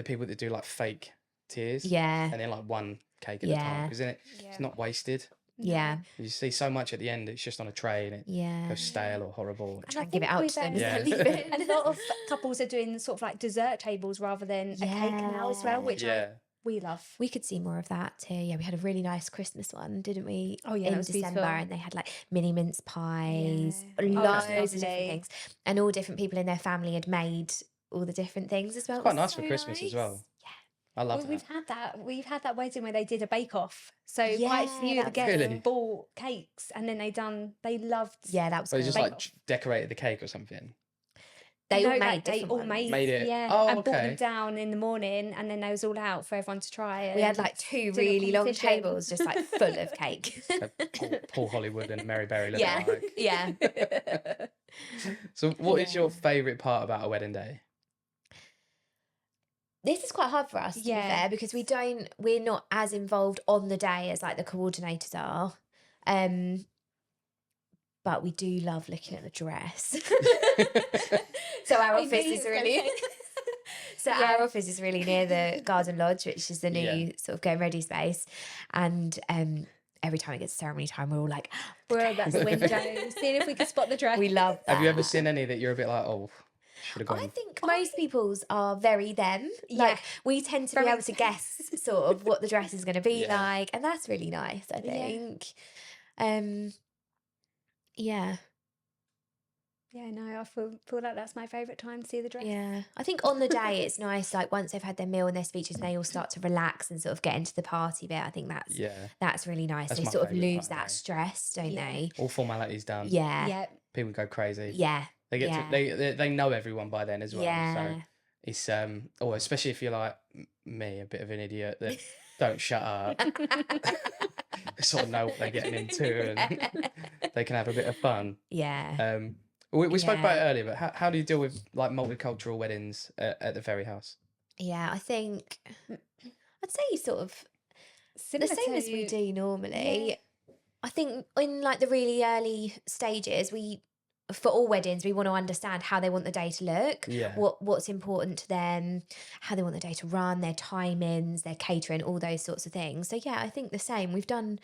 people that do like fake tears. Yeah. And then like one cake at a time. Yeah. Because then Yeah. it's not wasted. Yeah. You see so much at the end, it's just on a tray and it Yeah. goes stale or horrible. And Try I and give it think out with, to them. Yeah. Leave it. A lot of couples are doing sort of like dessert tables rather than a cake now as well, Yeah. which Yeah. we love. We could see more of that too. Yeah, we had a really nice Christmas one, didn't we? Oh, yeah, in that was December, beautiful. and they had like mini mince pies, Yeah. Oh, loads that's of different lovely. things, and all different people in their family had made all the different things as well. It's quite It was nice for so Christmas as nice. well. Yeah, I love Well, that. we've had that wedding where they did a bake off. So quite a Yeah, few of the that's guests Really? bought cakes and then they loved. yeah, that was So you cool. just Bake like off. decorated the cake or something. They all No, made they different all ones. made it. yeah, Oh, and brought okay. them down in the morning, and then they was all out for everyone to try. We had and like two did a really long competition. tables, just like full of cake. So Paul Hollywood and Mary Berry look Yeah, alike. yeah. So what is your Yeah. favourite part about a wedding day? This is quite hard for us, to be Yeah. fair, because we're not as involved on the day as like the coordinators are. But we do love looking at the dress. So our I knew office you is were gonna really say so our office is really near the Garden Lodge, which is the new Yeah. sort of getting ready space. And every time it gets ceremony time, we're all like, We're at the window, seeing if we can spot the dress. we love that. Have you ever seen any that you're a bit like, oh, should have I gone? think most people's are very them. Yeah. Like we tend to be Very able to guess sort of what the dress is going to be Yeah. like, and that's really nice, I Yeah. think. Yeah. Yeah, no, I feel like that's my favourite time to see the dress. Yeah. I think on the day it's nice, like once they've had their meal and their speeches and they all start to relax and sort of get into the party bit. I think Yeah. that's really nice. That's They my sort of favourite lose part of the that day. stress, don't Yeah. they? All formalities done. Yeah. Yeah. People go crazy. Yeah. They get Yeah. they know everyone by then as well. Yeah. So it's especially if you're like me, a bit of an idiot that don't shut up. They sort of know what they're getting into and they can have a bit of fun. Yeah. We spoke about it Yeah. earlier, but how do you deal with like multicultural weddings at the Ferry House? Yeah. I think I'd say sort of Similar the same as we do normally. I think in like the really early stages, for all weddings, we want to understand how they want the day to look, Yeah. what's important to them, how they want the day to run, their timings, their catering, all those sorts of things. So yeah, I think the same. We've done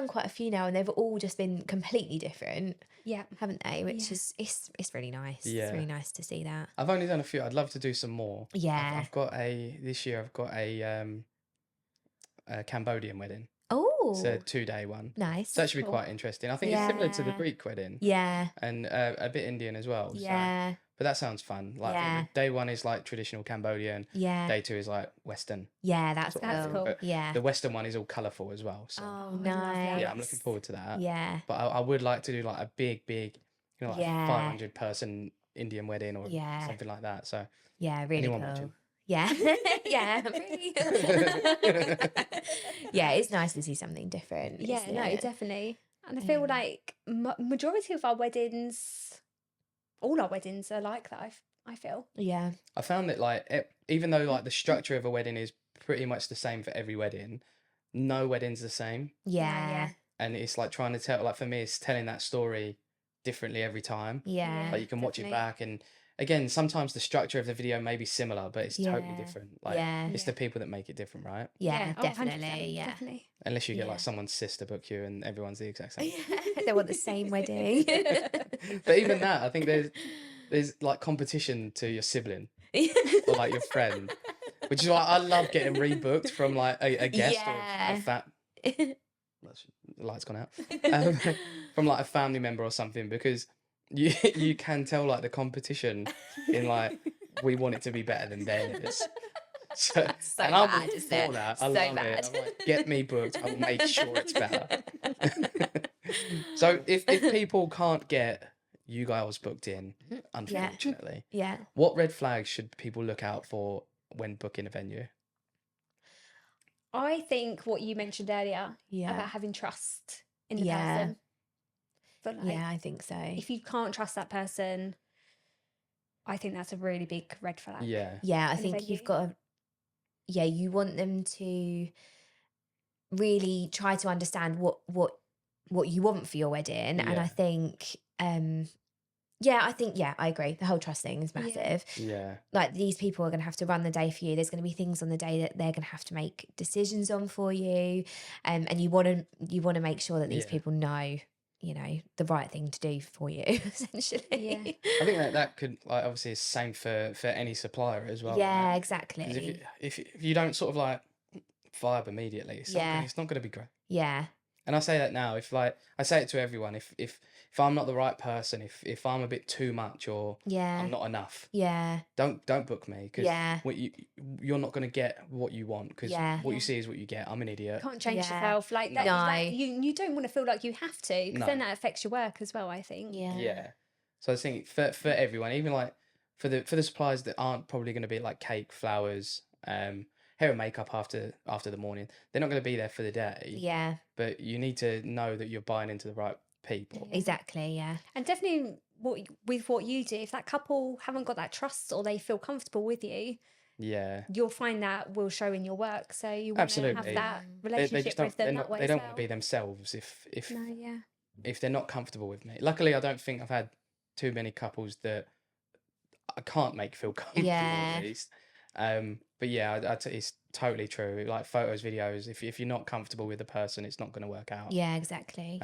quite a few now, and they've all just been completely different, Yeah. haven't they? Which Yeah. is it's really nice. Yeah. It's really nice to see that. I've only done a few. I'd love to do some more. Yeah. I've got this year I've got a Cambodian wedding. Oh, It's a 2-day one. nice. So that should be Cool. quite interesting. I think it's similar to the Yeah. Greek wedding Yeah. and a bit Indian as well. So. Yeah. But that sounds fun. Like I think Yeah. the day one is like traditional Cambodian. Yeah. Day 2 is like Western. Yeah. That's sort of That's thing. cool. But Yeah. the Western one is all colourful as well. So Oh, I love nice. yeah, I'm looking forward to that. Yeah. But I would like to do like a big, like Yeah. 500 person Indian wedding or Yeah. something like that. So Yeah, really anyone cool. watching? Yeah, yeah, really. Yeah, it's nice to see something different. Yeah, isn't no, it? definitely. And I feel Yeah. like majority of our weddings, all our weddings are like that. I feel. Yeah, I found that like even though like the structure of a wedding is pretty much the same for every wedding, no wedding's the same. yeah, And it's like trying to tell, like for me, it's telling that story differently every time. yeah, Like you can watch it definitely. back, and again, sometimes the structure of the video may be similar, but it's totally Yeah. different. Like yeah, it's the people that make it different, right? yeah, Oh, 100%, definitely, yeah. definitely. Unless you get Yeah. like someone's sister book you and everyone's the exact same. They want the same wedding. But even that, I think there's like competition to your sibling or like your friend, which is why I love getting rebooked from like a guest or Yeah. a the light's gone out. From like a family member or something, because you can tell like the competition in like we want it to be better than theirs. So, So and I'm all bad, isn't for it? that. I So love it. bad. I'm like, get me booked. I will make sure it's better. So if people can't get you guys booked in, unfortunately, Yeah. what red flags should people look out for when booking a venue? I think what you mentioned earlier Yeah. about having trust in the Yeah. person. But like, Yeah, I think so. if you can't trust that person, I think that's a really big red flag. Yeah. Yeah, I in a think you've venue. got to, yeah, you want them to really try to understand what you want for your wedding. And Yeah. I think yeah, I agree. The whole trust thing is Yeah. massive. Yeah. Like these people are going to have to run the day for you. There's going to be things on the day that they're going to have to make decisions on for you. And you want to make sure that these Yeah. people know, the right thing to do for you, essentially. Yeah. I think that could like obviously it's the same for any supplier as well. Yeah, right? exactly. 'Cause if you don't sort of like vibe immediately, it's Yeah. not going to be great. Yeah. And I say that now. If like I say it to everyone, if I'm not the right person, if I'm a bit too much or Yeah. I'm not enough, Yeah. don't book me because Yeah. you're not going to get what you want because Yeah. what you see is what you get. I'm an idiot. You can't change Yeah. yourself like that. No. You don't want to feel like you have to, because No. then that affects your work as well, I think. Yeah. Yeah. So I think for everyone, even like for the suppliers that aren't probably going to be like cake, flowers, hair and makeup after the morning, they're not going to be there for the day. Yeah. But you need to know that you're buying into the right people. Exactly. Yeah. And definitely with what you do, if that couple haven't got that trust or they feel comfortable with you, Yeah. you'll find that will show in your work. So you want to have Absolutely. that They relationship just don't with them they're that not way they as don't well. want to be themselves if No, yeah. if they're not comfortable with me. Luckily, I don't think I've had too many couples that I can't make feel comfortable Yeah. at least. But yeah, it's totally true. Like photos, videos, if you're not comfortable with the person, it's not going to work out. Yeah, exactly.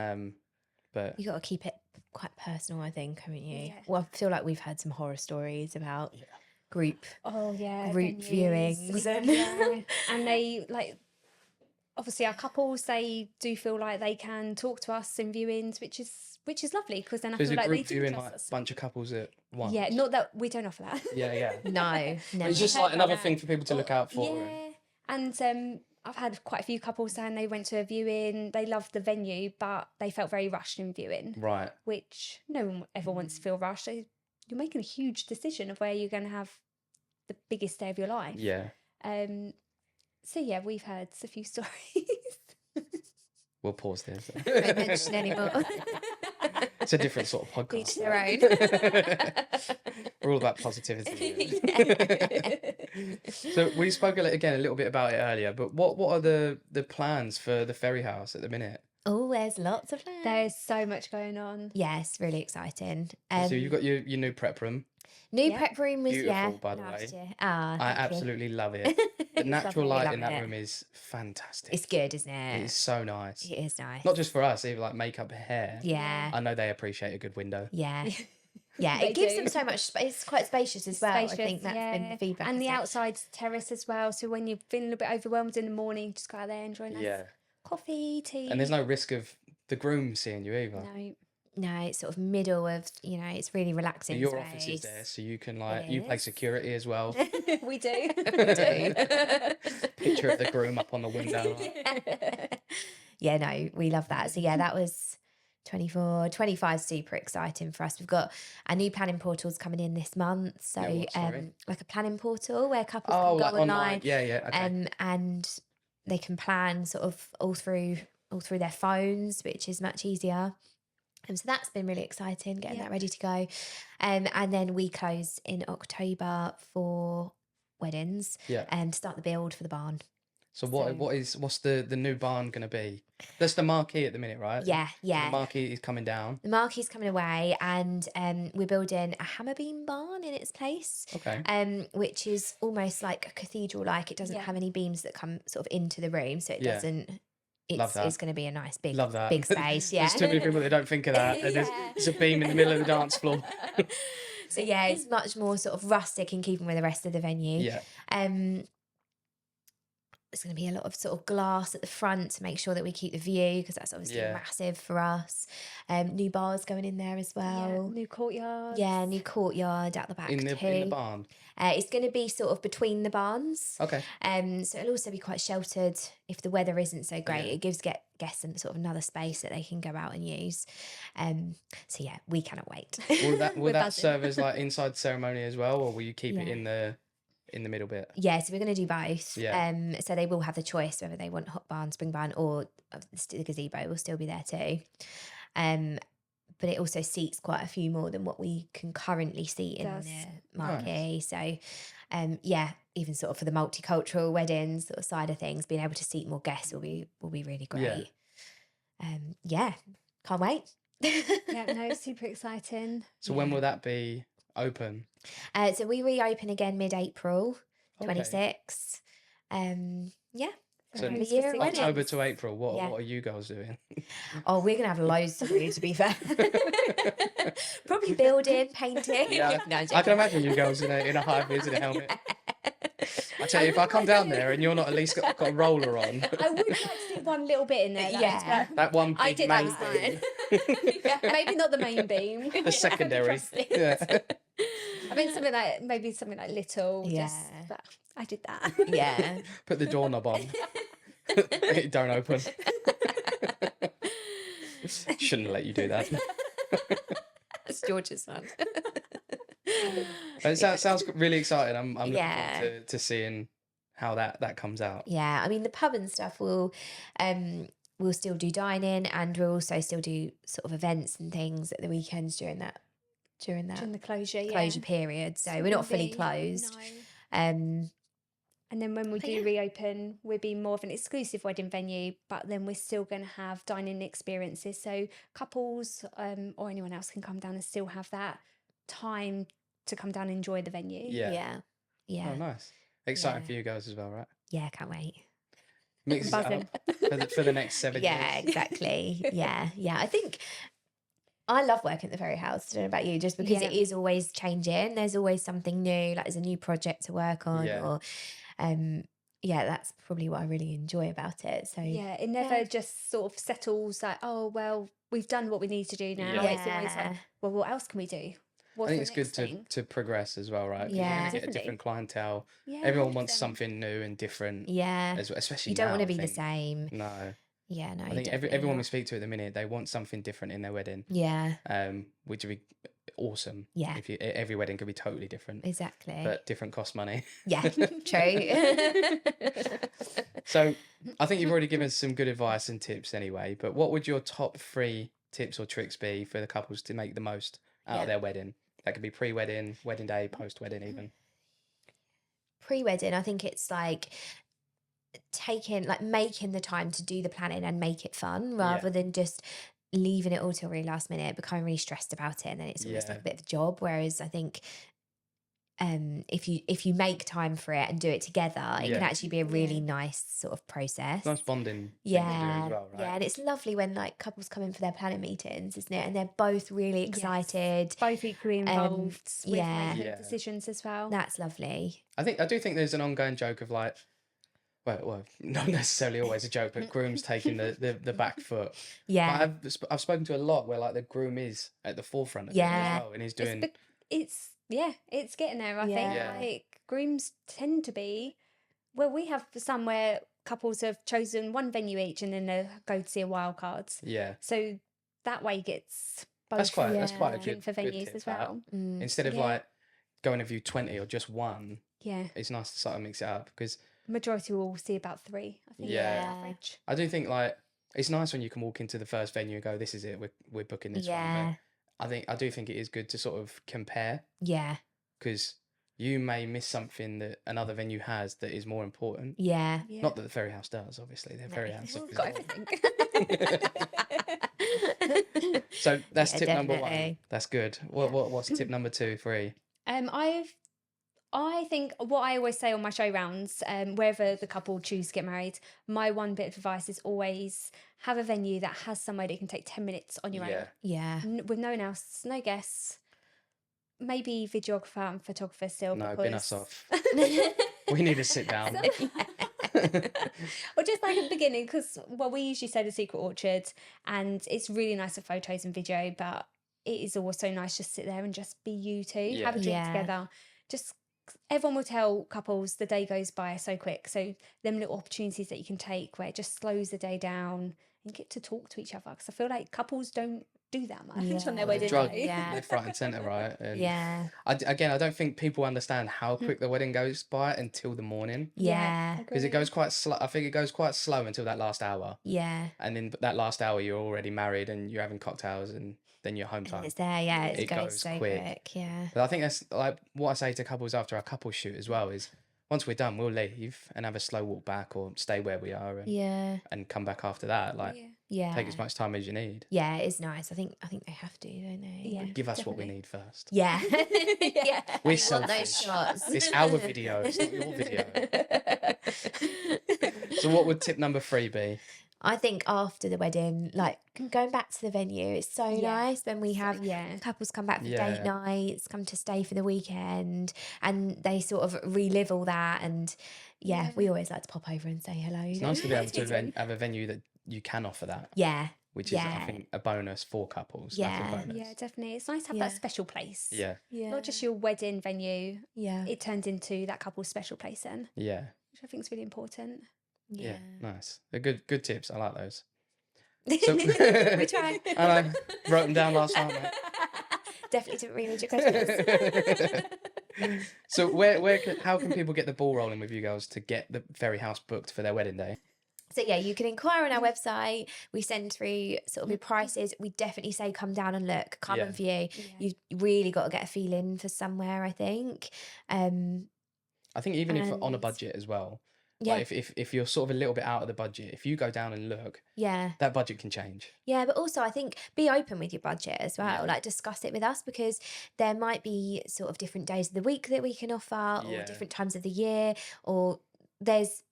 But You got to keep it quite personal, I think, haven't you? Yeah. Well, I feel like we've had some horror stories about group Oh yeah, group venues. viewings and Yeah. And they like obviously our couples, they do feel like they can talk to us in viewings, which is lovely, because then I there's feel a like they group do viewing, trust like us. a bunch of couples at once. Yeah, not that we don't offer that. Yeah. no, never. It's just heard like about another that. thing for people to look out for. Yeah, and I've had quite a few couples saying they went to a viewing, they loved the venue, but they felt very rushed in viewing. Right. Which no one ever wants to feel rushed. So you're making a huge decision of where you're going to have the biggest day of your life. Yeah. So yeah, we've heard a few stories. We'll pause there. Don't mention anymore. It's a different sort of podcast. Each their own. We're all about positivity. So we spoke a little bit about it earlier, but what are the plans for the Ferry House at the minute? Oh, there's lots of plans. There's so much going on. Yes, really exciting. So you've got your new prep room. New Yeah. prep room was Beautiful, by the last way. year. Ah, I thank you. absolutely love it. The natural Lovely, light in love that it. room is fantastic. It's good, isn't it? It is so nice. It is nice. Not just for us, even like makeup, hair. Yeah. I know they appreciate a good window. Yeah. Yeah, They it gives do. them so much space. It's quite spacious as well. I think that's been the feedback. And the isn't it? outside's terrace as well. So when you're feeling a little bit overwhelmed in the morning, just go out there, enjoy a nice Yeah. coffee, tea. And there's no risk of the groom seeing you either. No. No, it's sort of middle of, it's really relaxing. Your office is there, so you can you play is. security as well. We do. We do. Picture of the groom up on the window. Yeah, no, we love that. So yeah, that was 24, 25, super exciting for us. We've got our new planning portals coming in this month. So Yeah, what, sorry? like a planning portal where couples Oh, can go like online. Yeah, okay. And they can plan sort of all through their phones, which is much easier. And so that's been really exciting, getting that ready to go. And then we close in October for weddings and start the build for the barn. So what's the new barn going to be? That's the marquee at the minute, right? Yeah. The marquee is coming down. The marquee's coming away, and we're building a hammer beam barn in its place. Okay. Which is almost like a cathedral. Like it doesn't have any beams that come sort of into the room, so it doesn't. Love that. It's going to be a nice big, Love that. big space. Yeah. There's too many people that don't think of that. And there's a beam in the middle of the dance floor. So yeah, it's much more sort of rustic in keeping with the rest of the venue. Yeah. There's going to be a lot of sort of glass at the front to make sure that we keep the view, because that's obviously massive for us. New bars going in there as well. New courtyard. Yeah, new courtyard at the back In the barn. It's going to be sort of between the barns. Okay. So it'll also be quite sheltered if the weather isn't so great. It gives guests sort of another space that they can go out and use. So yeah, we cannot wait. Will that serve as like inside ceremony as well, or will you keep it in the middle bit? Yeah, so we're going to do both. Yeah. So they will have the choice whether they want hot barn, spring barn, or the gazebo will still be there too. But it also seats quite a few more than what we can currently seat in the marquee. Nice. So, even sort of for the multicultural weddings sort of side of things, being able to seat more guests will be really great. Can't wait. Super exciting. So when will that be open? So we reopen again mid-April, 26. So the year already. October to April, what are you girls doing? Oh, we're going to have loads to do, to be fair. Probably building, painting. Yeah, No, I can imagine you girls in a high vis and a helmet. I tell you, if I come down there and you're not at least got a roller on. I would like to do one little bit in there. That one I big did main that beam. Maybe not the main beam. The secondary. Yeah. I mean, something like little. Yeah. But I did that. Yeah. Put the doorknob on. It don't open. Shouldn't let you do that. That's George's son. It sounds really exciting. I'm looking forward to seeing how that comes out. Yeah, I mean the pub and stuff will still do dining, and we'll also still do sort of events and things at the weekends during the closure period. So we're not fully closed. No. And then when we do reopen, we'll be more of an exclusive wedding venue, but then we're still going to have dining experiences. So couples or anyone else can come down and still have that time to come down and enjoy the venue. Yeah. Oh, nice. Exciting Yeah. for you guys as well, right? Yeah, can't wait. Mixes it Buzzing. up for the next 7 Yeah, years. exactly. Yeah. I think I love working at the Ferry House. I don't know about you, just because it Yeah. is always changing. There's always something new, like there's a new project to work on, Yeah. or yeah, that's probably what I really enjoy about it. So Yeah, it never just sort of settles like, oh, well, we've done what we need to do now. Yeah. It's always like, well, what else can we do? What's I think the it's good next thing? to progress as well, right? 'Cause you're Yeah. going to get a Definitely. different clientele. Yeah, Everyone wants 100%. something new and different, yeah, as well, especially you don't now, want to I be the think. same. No, Yeah, no, I think definitely everyone we not. speak to at the minute, they want something different in their wedding, Yeah, which would be awesome. Yeah. If every wedding could be totally different, exactly. but different costs money. Yeah, true. So I think you've already given us some good advice and tips anyway, but what would your top 3 tips or tricks be for the couples to make the most out Yeah. of their wedding? That could be pre-wedding, wedding day, post-wedding even. Pre-wedding, I think it's like making the time to do the planning and make it fun rather than just leaving it all till really last minute, becoming really stressed about it, and then it's almost like a bit of a job. Whereas I think if you make time for it and do it together, it can actually be a really nice sort of process. Nice bonding thing to do Yeah, as well, right? yeah, and it's lovely when like couples come in for their planning meetings, isn't it? And they're both really excited. Both equally involved with yeah. making Yeah. decisions as well. That's lovely. I do think there's an ongoing joke of like, well, not necessarily always a joke, but grooms taking the back foot. Yeah, But I've spoken to a lot where like the groom is at the forefront of it Yeah. as well, and he's doing It's getting there, I Yeah. Yeah. think. Like grooms tend to be, well, we have some where couples have chosen one venue each and then they go to see a wild cards. yeah. So that way gets both That's quite a looking good for good venues tip, as that. well. Instead of Yeah. like going to view 20 or just one, Yeah. it's nice to sort of mix it up because Majority will see about 3, I think. Yeah. On average. I do think like it's nice when you can walk into the first venue and go, this is it, we're booking this one. yeah, But I do think it is good to sort of compare yeah, because you may miss something that another venue has that is more important. yeah. Yeah. Not that the Ferry House does, obviously. The Ferry House We've is got more- everything. So that's Yeah, tip number 1. definitely. That's good. What's tip number 2, 3? I think what I always say on my show rounds, wherever the couple choose to get married, my one bit of advice is always have a venue that has somewhere that you can take 10 minutes on your Yeah. Yeah, own, with no one else, no guests, maybe videographer and photographer still. No, because... bin us off. We need to sit down. Or just like at the beginning, because we usually say the Secret Orchard, and it's really nice for photos and video, but it is also nice just sit there and just be you two, have a drink Yeah. together. Just everyone will tell couples the day goes by so quick. So them little opportunities that you can take where it just slows the day down and get to talk to each other. Because I feel like couples don't do that much on their Yeah. wedding Drug day. Yeah. left, right, and centre, right? And yeah, I don't think people understand how quick the wedding goes by until the morning yeah, because it goes quite slow. I think it goes quite slow until that last hour, yeah. and then that last hour you're already married and you're having cocktails and then you're home And time. it's there, yeah. It It goes goes so quick. quick. Yeah, But I think that's like what I say to couples after our couple shoot as well is once we're done, we'll leave and have a slow walk back or stay where we are yeah, and come back after that. Like yeah. take as much time as you need. Yeah, it's nice. I think they have to, don't they? Yeah. Give us what we Definitely. need first. Yeah. yeah. We're We want those selfish. shots. It's our video, it's not your video. So what would tip number 3 be? I think after the wedding, like going back to the venue, it's so nice when we have couples come back for Yeah. date nights, come to stay for the weekend, and they sort of relive all that. And we always like to pop over and say hello. It's nice to be able to have a venue that you can offer that, Yeah, which is, I think, a bonus for couples. Yeah. Massive bonus. Yeah, definitely. It's nice to have Yeah. that special place. Yeah. yeah, Not just your wedding venue. yeah, It turns into that couple's special place then, Yeah. which I think is really important. Yeah. Nice. They're good tips. I like those. we So- try. And I wrote them down last night, mate. Definitely didn't read your questions. So how can people get the ball rolling with you girls to get the Ferry House booked for their wedding day? So you can inquire on our website. We send through sort of your prices. We definitely say come down and look, come and view. You've really got to get a feeling for somewhere, I think. I think even if on a And- budget as well, Yeah. Like if you're sort of a little bit out of the budget, if you go down and look, Yeah. that budget can change. Yeah, but also I think be open with your budget as well. Yeah. Like discuss it with us, because there might be sort of different days of the week that we can offer, or Yeah. different times of the year, or there's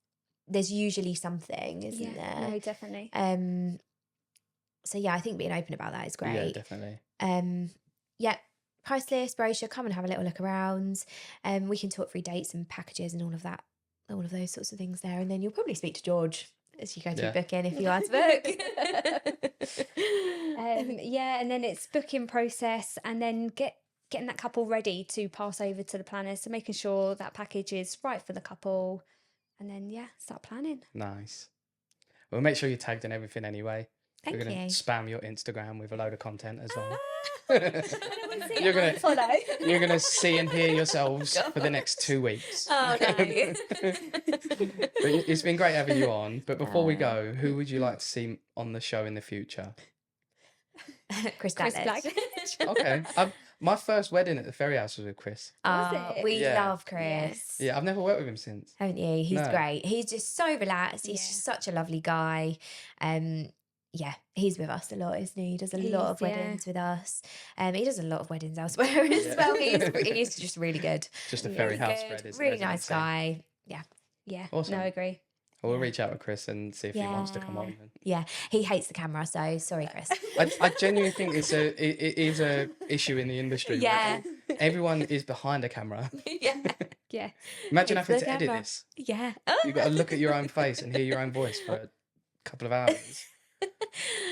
usually something, isn't there? No, definitely. So yeah, I think being open about that is Yeah, great. definitely. Yeah, price list, brochure, come and have a little look around. We can talk through dates and packages and all of that, all of those sorts of things there. And then you'll probably speak to George as you go through Yeah. booking, if you are to book. Yeah, and then it's booking process, and then getting that couple ready to pass over to the planners. So making sure that package is right for the couple, and then start planning. Nice. Well, make sure you're tagged in everything anyway. Thank We're going you. to spam your Instagram with a load of content as well. You're You're gonna- follow. You're going to see and hear yourselves for the next 2 weeks. Oh no. But it's been great having you on. But before we go, who would you like to see on the show in the future? Chris Chris Blackledge. Blackledge. Okay. My first wedding at the Ferry House was with Chris. Was it? We Yeah. love Chris. Yeah, I've never worked with him since. Haven't you? He's No. great. He's just so relaxed. He's Yeah. just such a lovely guy. Yeah, he's with us a lot, isn't he? He does a lot of He is, yeah. weddings with us. He does a lot of weddings elsewhere as Yeah. well. He's just really good. Just a Yeah, Ferry He's House good, friend. Isn't really it, as you nice can see? guy. Yeah, Yeah, Awesome. no, I agree. We'll reach out to Chris and see if he wants to come on. yeah. He hates the camera, so sorry, Chris. I genuinely think it is a issue in the industry. where Yeah. Everyone is behind a camera. yeah, Yeah, Imagine It's having the to edit camera. this. yeah. You've got to look at your own face and hear your own voice for a couple of hours. Not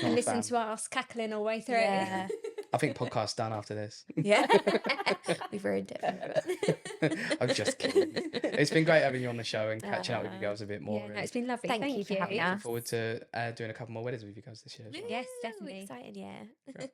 and a listen fan. to us cackling all the way through. Yeah. I think podcast's done after this. Yeah. We've ruined it. I'm just kidding. It's been great having you on the show and catching up with you girls a bit more. Yeah, no, and it's been lovely. Thank Thank you for having us. looking forward to doing a couple more weddings with you guys this year as well. Yes, Ooh, definitely. Exciting, yeah.